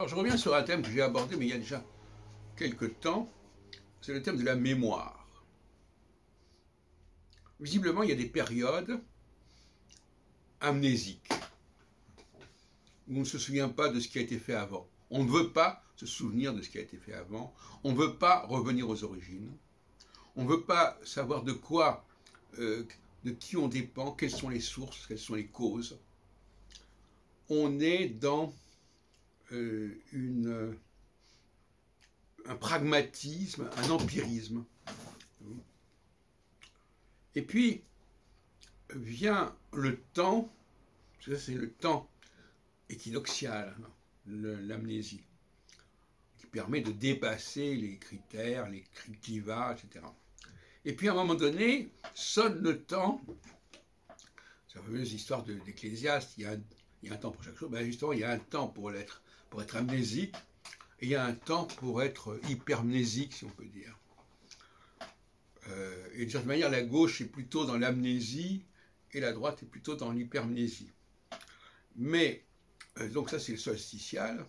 Alors je reviens sur un thème que j'ai abordé, mais il y a déjà quelques temps, c'est le thème de la mémoire. Visiblement, il y a des périodes amnésiques, où on ne se souvient pas de ce qui a été fait avant. On ne veut pas se souvenir de ce qui a été fait avant, on ne veut pas revenir aux origines, on ne veut pas savoir de quoi, de qui on dépend, quelles sont les sources, quelles sont les causes. On est dans un pragmatisme, un empirisme. Et puis vient le temps, ça c'est le temps équinoxial, l'amnésie, qui permet de dépasser les critères, les clivages, etc. Et puis à un moment donné, sonne le temps, c'est la fameuse histoire d'Ecclésiaste, il y a un temps pour chaque chose, ben justement il y a un temps pour être amnésique, et il y a un temps pour être hypermnésique, si on peut dire. Et d'une certaine manière, la gauche est plutôt dans l'amnésie, et la droite est plutôt dans l'hypermnésie. Mais, donc ça c'est le solstitial,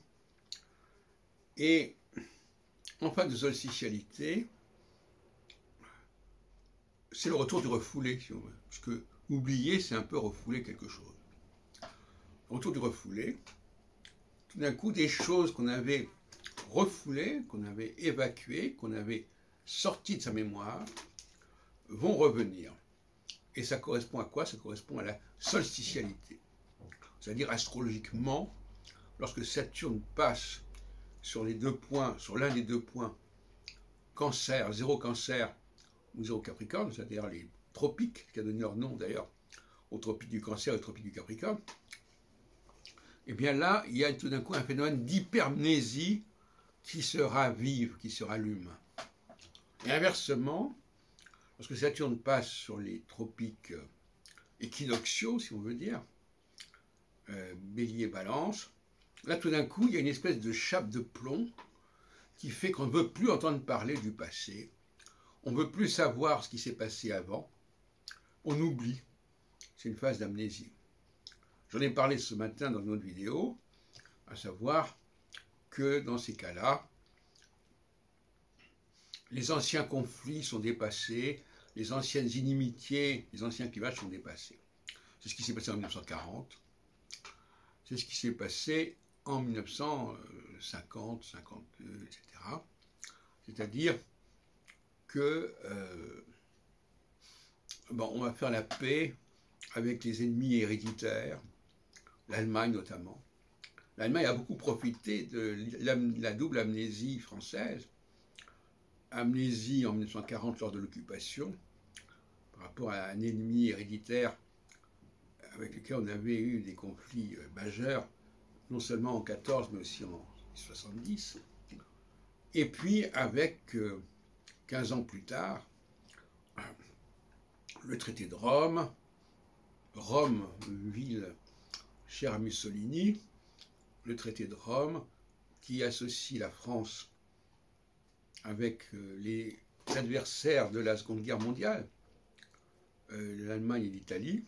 et en fin de solstitialité, c'est le retour du refoulé, si on veut. Parce que oublier, c'est un peu refouler quelque chose. Le retour du refoulé, tout d'un coup, des choses qu'on avait refoulées, qu'on avait évacuées, qu'on avait sorties de sa mémoire, vont revenir. Et ça correspond à quoi? Ça correspond à la solstitialité. C'est-à-dire, astrologiquement, lorsque Saturne passe sur les deux points, sur l'un des deux points, Cancer, 0 Cancer ou 0 Capricorne, c'est-à-dire les tropiques, qui a donné leur nom d'ailleurs aux tropiques du Cancer et aux tropiques du Capricorne, et bien là, il y a tout d'un coup un phénomène d'hypermnésie qui se ravive, qui se rallume. Et inversement, lorsque Saturne passe sur les tropiques équinoxiaux, si on veut dire, Bélier, Balance, là tout d'un coup, il y a une espèce de chape de plomb qui fait qu'on ne veut plus entendre parler du passé, on ne veut plus savoir ce qui s'est passé avant, on oublie. C'est une phase d'amnésie. J'en ai parlé ce matin dans une autre vidéo, à savoir que dans ces cas-là, les anciens conflits sont dépassés, les anciennes inimitiés, les anciens clivages sont dépassés. C'est ce qui s'est passé en 1940, c'est ce qui s'est passé en 1950, 52, etc. C'est-à-dire que on va faire la paix avec les ennemis héréditaires, l'Allemagne notamment. L'Allemagne a beaucoup profité de la double amnésie française, amnésie en 1940 lors de l'occupation, par rapport à un ennemi héréditaire avec lequel on avait eu des conflits majeurs, non seulement en 14 mais aussi en 70, et puis avec 15 ans plus tard, le traité de Rome, Rome, ville chère à Mussolini, le traité de Rome, qui associe la France avec les adversaires de la Seconde Guerre mondiale, l'Allemagne et l'Italie,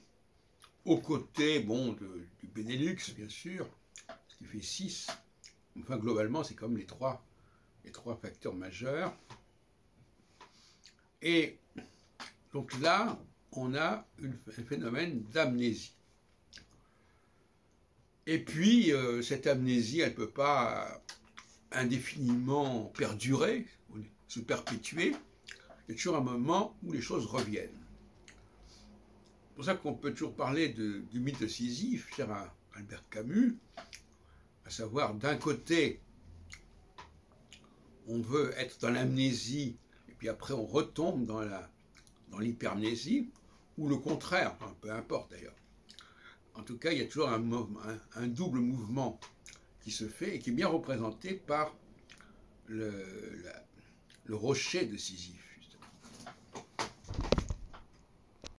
aux côtés du Benelux, bien sûr, ce qui fait 6. Enfin, globalement, c'est comme les trois facteurs majeurs. Et donc là, on a un phénomène d'amnésie. Et puis, cette amnésie, elle ne peut pas indéfiniment perdurer, se perpétuer. Il y a toujours un moment où les choses reviennent. C'est pour ça qu'on peut toujours parler du mythe de Sisyphe, cher à Albert Camus, à savoir, d'un côté, on veut être dans l'amnésie, et puis après on retombe dans l'hypermnésie, ou le contraire, enfin, peu importe d'ailleurs. En tout cas, il y a toujours un double mouvement qui se fait et qui est bien représenté par le rocher de Sisyphe.